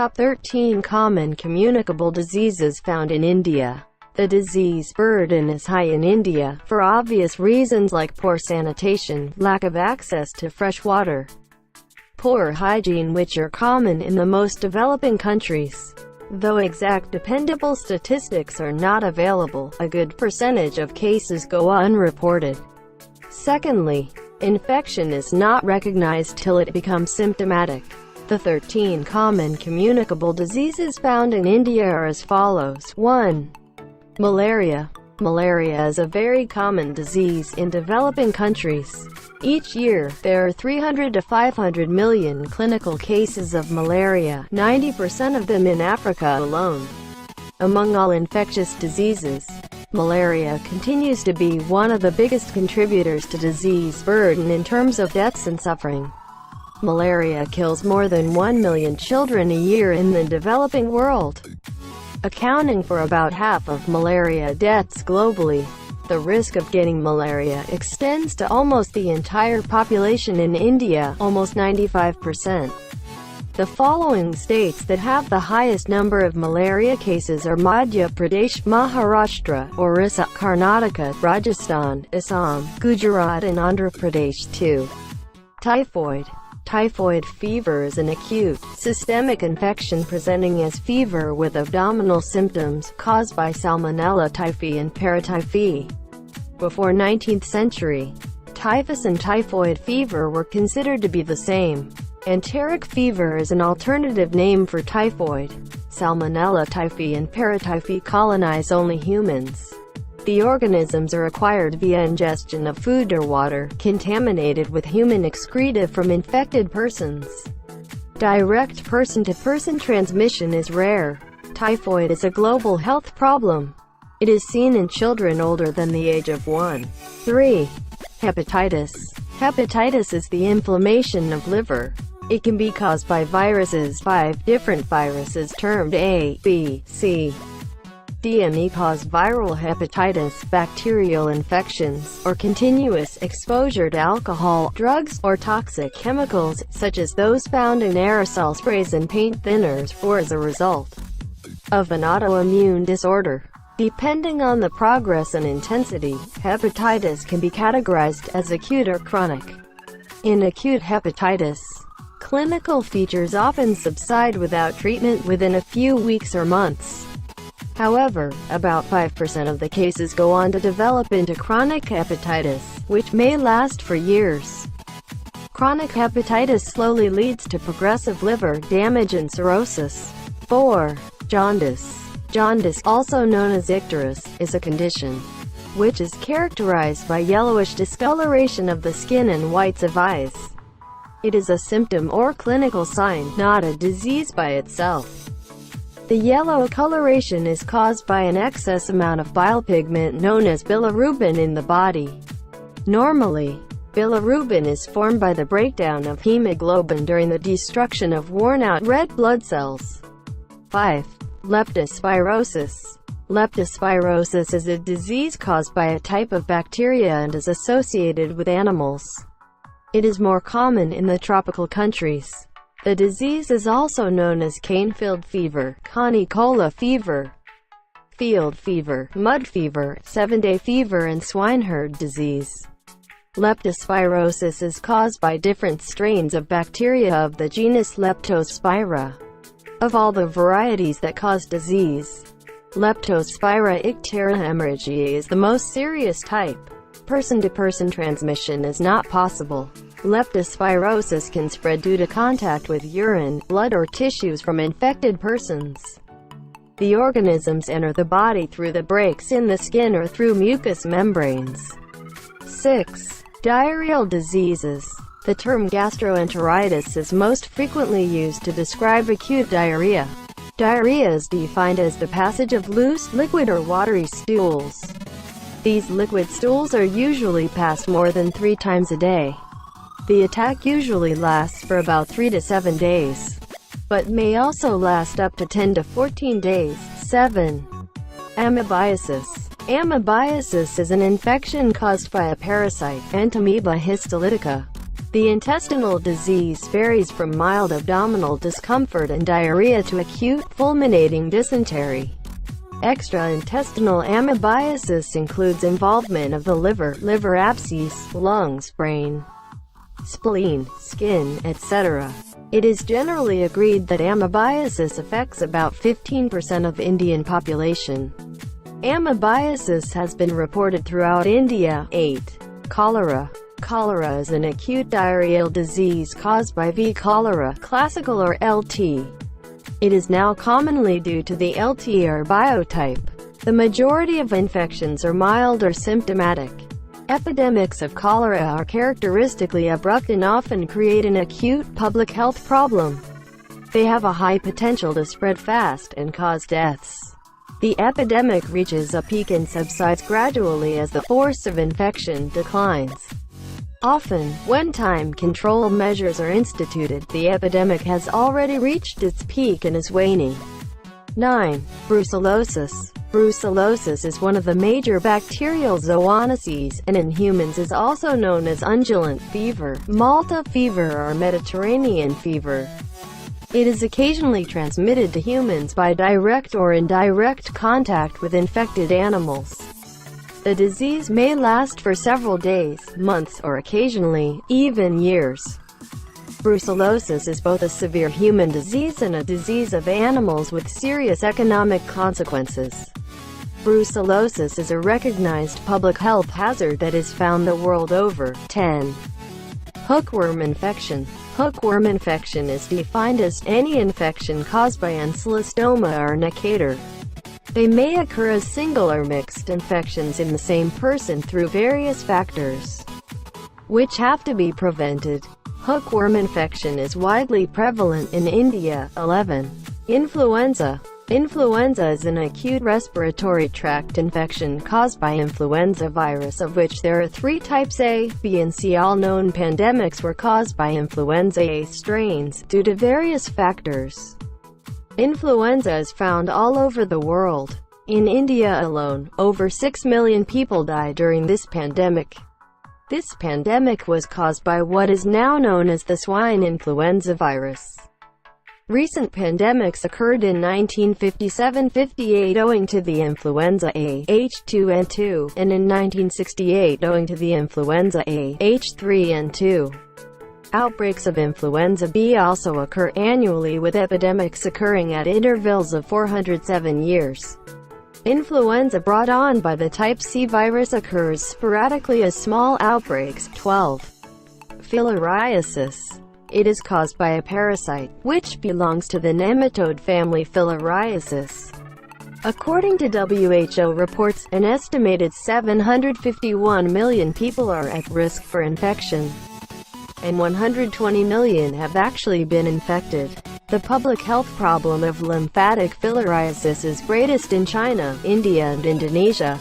Top 13 Common Communicable Diseases Found in India. The disease burden is high in India, for obvious reasons like poor sanitation, lack of access to fresh water, poor hygiene, which are common in the most developing countries. Though exact dependable statistics are not available, a good percentage of cases go unreported. Secondly, infection is not recognized till it becomes symptomatic. The 13 common communicable diseases found in India are as follows. 1. Malaria. Malaria is a very common disease in developing countries. Each year, there are 300 to 500 million clinical cases of malaria, 90% of them in Africa alone. Among all infectious diseases, malaria continues to be one of the biggest contributors to disease burden in terms of deaths and suffering. Malaria kills more than 1 million children a year in the developing world, accounting for about half of malaria deaths globally. The risk of getting malaria extends to almost the entire population in India, almost 95%. The following states that have the highest number of malaria cases are Madhya Pradesh, Maharashtra, Orissa, Karnataka, Rajasthan, Assam, Gujarat and Andhra Pradesh. 2. Typhoid. Typhoid fever is an acute, systemic infection presenting as fever with abdominal symptoms, caused by Salmonella typhi and paratyphi. Before 19th century, typhus and typhoid fever were considered to be the same. Enteric fever is an alternative name for typhoid. Salmonella typhi and paratyphi colonize only humans. The organisms are acquired via ingestion of food or water, contaminated with human excreta from infected persons. Direct person-to-person transmission is rare. Typhoid is a global health problem. It is seen in children older than the age of 1. 3. Hepatitis. Hepatitis is the inflammation of liver. It can be caused by viruses. 5 different viruses termed A, B, C, D and E cause viral hepatitis, bacterial infections, or continuous exposure to alcohol, drugs, or toxic chemicals, such as those found in aerosol sprays and paint thinners, or as a result of an autoimmune disorder. Depending on the progress and intensity, hepatitis can be categorized as acute or chronic. In acute hepatitis, clinical features often subside without treatment within a few weeks or months. However, about 5% of the cases go on to develop into chronic hepatitis, which may last for years. Chronic hepatitis slowly leads to progressive liver damage and cirrhosis. 4. Jaundice. Jaundice, also known as icterus, is a condition which is characterized by yellowish discoloration of the skin and whites of eyes. It is a symptom or clinical sign, not a disease by itself. The yellow coloration is caused by an excess amount of bile pigment known as bilirubin in the body. Normally, bilirubin is formed by the breakdown of hemoglobin during the destruction of worn-out red blood cells. 5. Leptospirosis. Leptospirosis is a disease caused by a type of bacteria and is associated with animals. It is more common in the tropical countries. The disease is also known as cane-filled fever, canicola fever, field fever, mud fever, 7-day fever and swineherd disease. Leptospirosis is caused by different strains of bacteria of the genus Leptospira. Of all the varieties that cause disease, Leptospira icterohemorrhagiae is the most serious type. Person-to-person transmission is not possible. Leptospirosis can spread due to contact with urine, blood or tissues from infected persons. The organisms enter the body through the breaks in the skin or through mucous membranes. 6. Diarrheal diseases. The term gastroenteritis is most frequently used to describe acute diarrhea. Diarrhea is defined as the passage of loose, liquid or watery stools. These liquid stools are usually passed more than 3 times a day. The attack usually lasts for about 3 to 7 days, but may also last up to 10 to 14 days. 7. Amoebiasis. Amoebiasis is an infection caused by a parasite, Entamoeba histolytica. The intestinal disease varies from mild abdominal discomfort and diarrhea to acute, fulminating dysentery. Extraintestinal amoebiasis includes involvement of the liver abscess, lungs, brain, spleen, skin, etc. It is generally agreed that amoebiasis affects about 15% of Indian population. Amoebiasis has been reported throughout India. 8. Cholera. Cholera is an acute diarrheal disease caused by V. cholera, classical or LT. It is now commonly due to the LTR biotype. The majority of infections are mild or symptomatic. Epidemics of cholera are characteristically abrupt and often create an acute public health problem. They have a high potential to spread fast and cause deaths. The epidemic reaches a peak and subsides gradually as the force of infection declines. Often, when time control measures are instituted, the epidemic has already reached its peak and is waning. 9. Brucellosis. Brucellosis is one of the major bacterial zoonoses, and in humans is also known as undulant fever, Malta fever or Mediterranean fever. It is occasionally transmitted to humans by direct or indirect contact with infected animals. The disease may last for several days, months, or occasionally, even years. Brucellosis is both a severe human disease and a disease of animals with serious economic consequences. Brucellosis is a recognized public health hazard that is found the world over. 10. Hookworm infection. Hookworm infection is defined as any infection caused by Ancylostoma or Necator. They may occur as single or mixed infections in the same person through various factors, which have to be prevented. Hookworm infection is widely prevalent in India. 11. Influenza. Influenza is an acute respiratory tract infection caused by influenza virus, of which there are 3 types: A, B and C. All known pandemics were caused by influenza A strains, due to various factors. Influenza is found all over the world. In India alone, over 6 million people died during this pandemic. This pandemic was caused by what is now known as the swine influenza virus. Recent pandemics occurred in 1957-58 owing to the influenza A, H2N2, and in 1968 owing to the influenza A, H3N2. Outbreaks of influenza B also occur annually, with epidemics occurring at intervals of 407 years. Influenza brought on by the type C virus occurs sporadically as small outbreaks. 12. Filariasis. It is caused by a parasite, which belongs to the nematode family Filariasis. According to WHO reports, an estimated 751 million people are at risk for infection, and 120 million have actually been infected. The public health problem of lymphatic filariasis is greatest in China, India and Indonesia.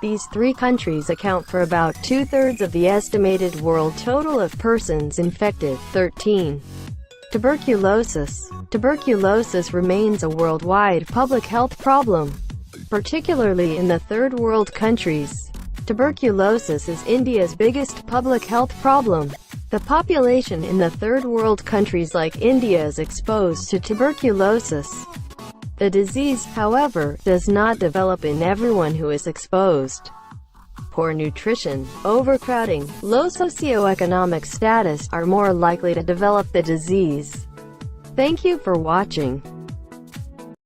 These 3 countries account for about 2/3 of the estimated world total of persons infected. 13. Tuberculosis. Tuberculosis remains a worldwide public health problem, particularly in the third world countries. Tuberculosis is India's biggest public health problem. The population in the third world countries like India is exposed to tuberculosis. The disease, however, does not develop in everyone who is exposed. Poor nutrition, overcrowding, low socioeconomic status are more likely to develop the disease. Thank you for watching.